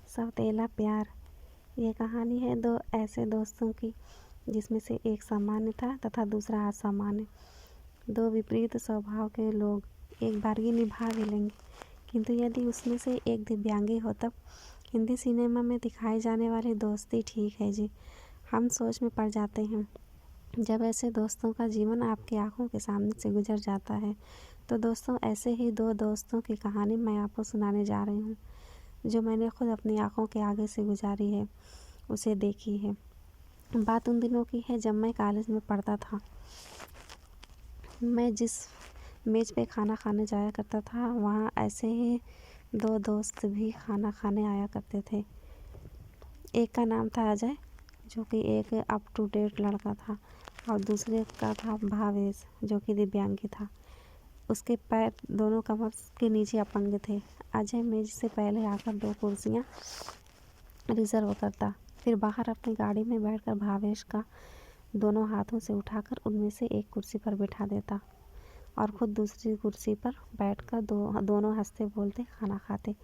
सौतेला प्यार। ये कहानी है दो ऐसे दोस्तों की जिसमें से एक सामान्य था तथा दूसरा असामान्य। दो विपरीत स्वभाव के लोग एक बारगी निभा भी लेंगे, किंतु यदि उसमें से एक दिव्यांगी हो तब। हिंदी सिनेमा में दिखाई जाने वाली दोस्ती ठीक है जी। हम सोच में पड़ जाते हैं जब ऐसे दोस्तों का जीवन आपकी आंखों के सामने से गुजर जाता है। तो दोस्तों, ऐसे ही दो दोस्तों की कहानी मैं आपको सुनाने जा रही हूँ, जो मैंने खुद अपनी आंखों के आगे से गुजारी है, उसे देखी है। बात उन दिनों की है जब मैं कॉलेज में पढ़ता था। मैं जिस मेज पे खाना खाने जाया करता था, वहाँ ऐसे ही दो दोस्त भी खाना खाने आया करते थे। एक का नाम था अजय, जो कि एक अप टू डेट लड़का था, और दूसरे का था भावेश, जो कि दिव्यांगी था। उसके पैर दोनों कमर के नीचे अपंग थे। अजय मेज से पहले आकर दो कुर्सियां रिजर्व करता, फिर बाहर अपनी गाड़ी में बैठकर भावेश का दोनों हाथों से उठाकर उनमें से एक कुर्सी पर बिठा देता और खुद दूसरी कुर्सी पर बैठकर दोनों हंसते बोलते खाना खाते।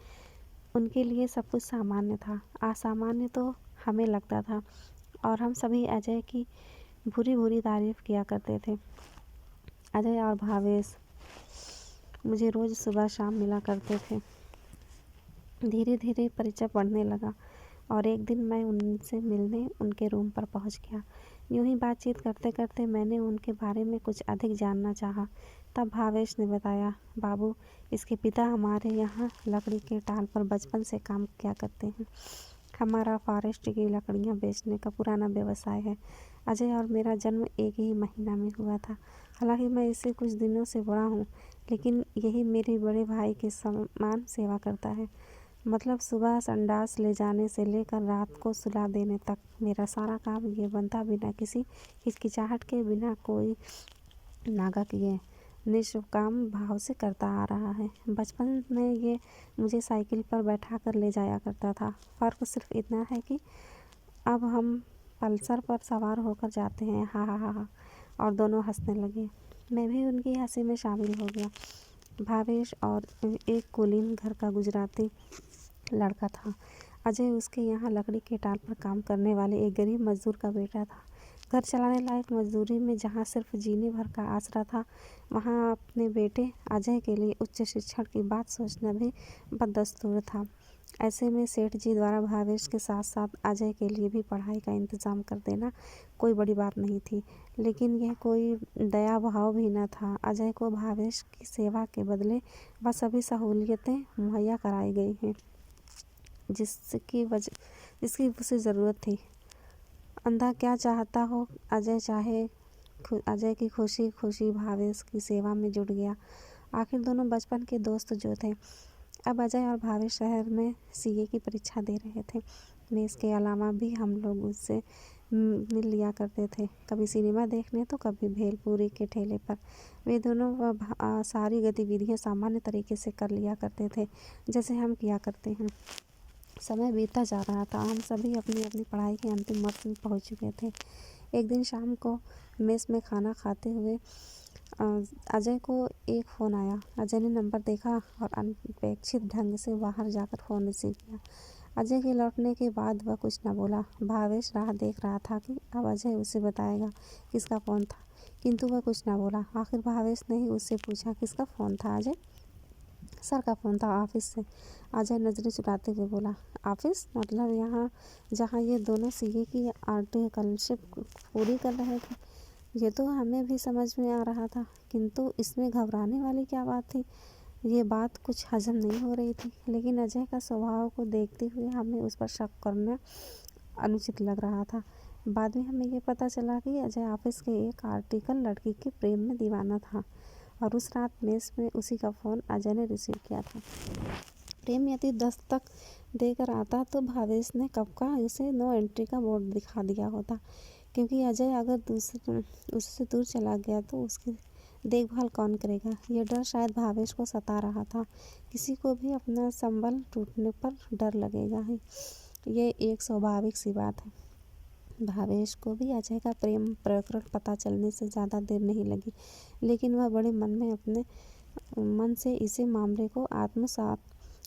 उनके लिए सब कुछ सामान्य था, असामान्य तो हमें लगता था, और हम सभी अजय की बुरी बुरी तारीफ किया करते थे। अजय और भावेश मुझे रोज़ सुबह शाम मिला करते थे। धीरे धीरे परिचय बढ़ने लगा और एक दिन मैं उनसे मिलने उनके रूम पर पहुंच गया। यूं ही बातचीत करते करते मैंने उनके बारे में कुछ अधिक जानना चाहा। तब भावेश ने बताया, बाबू, इसके पिता हमारे यहाँ लकड़ी के टाल पर बचपन से काम किया करते हैं। हमारा फॉरेस्ट की लकड़ियाँ बेचने का पुराना व्यवसाय है। अजय और मेरा जन्म एक ही महीना में हुआ था। हालांकि मैं इससे कुछ दिनों से बड़ा हूँ, लेकिन यही मेरे बड़े भाई के समान सेवा करता है। मतलब सुबह संडास ले जाने से लेकर रात को सुला देने तक मेरा सारा काम ये बनता बिना किसी हिचकिचाहट के, बिना कोई नागा किए, निष्काम भाव से करता आ रहा है। बचपन में ये मुझे साइकिल पर बैठा कर ले जाया करता था। फ़र्क सिर्फ इतना है कि अब हम पल्सर पर सवार होकर जाते हैं। हा हा हा हा। और दोनों हंसने लगे। मैं भी उनकी हंसी में शामिल हो गया। भावेश और एक कुलीन घर का गुजराती लड़का था। अजय उसके यहाँ लकड़ी के टाल पर काम करने वाले एक गरीब मजदूर का बेटा था। घर चलाने लायक मजदूरी में जहाँ सिर्फ जीने भर का आसरा था, वहाँ अपने बेटे अजय के लिए उच्च शिक्षण की बात सोचना भी बददस्तूर था। ऐसे में सेठ जी द्वारा भावेश के साथ साथ अजय के लिए भी पढ़ाई का इंतजाम कर देना कोई बड़ी बात नहीं थी, लेकिन यह कोई दया भाव भी न था। अजय को भावेश की सेवा के बदले वह सभी सहूलियतें मुहैया कराई गई हैं जिसकी उसे ज़रूरत थी। अंधा क्या चाहता हो, अजय की खुशी खुशी भावेश की सेवा में जुट गया। आखिर दोनों बचपन के दोस्त जो थे। अब अजय और भावेश शहर में सीए की परीक्षा दे रहे थे। मेस के अलावा भी हम लोग उससे मिल लिया करते थे, कभी सिनेमा देखने तो कभी भेलपूरी के ठेले पर। वे दोनों सारी गतिविधियां सामान्य तरीके से कर लिया करते थे, जैसे हम किया करते हैं। समय बीतता जा रहा था। हम सभी अपनी अपनी पढ़ाई के अंतिम वर्ष में पहुंच चुके थे। एक दिन शाम को मेस में खाना खाते हुए अजय को एक फ़ोन आया। अजय ने नंबर देखा और अनपेक्षित ढंग से बाहर जाकर फ़ोन रिसीव किया। अजय के लौटने के बाद वह कुछ न बोला। भावेश राह देख रहा था कि अब अजय उसे बताएगा किसका फ़ोन था, किंतु वह कुछ न बोला। आखिर भावेश ने ही उससे पूछा, किसका फ़ोन था अजय? सर का फ़ोन था, ऑफिस से। अजय नज़रें चुराते हुए बोला, ऑफिस? मतलब यहाँ जहाँ ये दोनों सीए की आर्टिकलशिप पूरी कर रहे थे? ये तो हमें भी समझ में आ रहा था, किंतु इसमें घबराने वाली क्या बात थी? ये बात कुछ हजम नहीं हो रही थी, लेकिन अजय का स्वभाव को देखते हुए हमें उस पर शक करना अनुचित लग रहा था। बाद में हमें ये पता चला कि अजय ऑफिस के एक आर्टिकल लड़की के प्रेम में दीवाना था, और उस रात मेस में उसी का फ़ोन अजय ने रिसीव किया था। प्रेम यदि दस्तक देकर आता तो भावेश ने कब का उसे नो एंट्री का बोर्ड दिखा दिया होता, क्योंकि अजय अगर उससे दूर चला गया तो उसकी देखभाल कौन करेगा? यह डर शायद भावेश को सता रहा था। किसी को भी अपना संबल टूटने पर डर लगेगा ही, ये एक स्वाभाविक सी बात है। भावेश को भी अजय का प्रेम प्रकरण पता चलने से ज़्यादा देर नहीं लगी, लेकिन वह बड़े अपने मन से इसे मामले को आत्मसात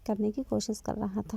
करने की कोशिश कर रहा था।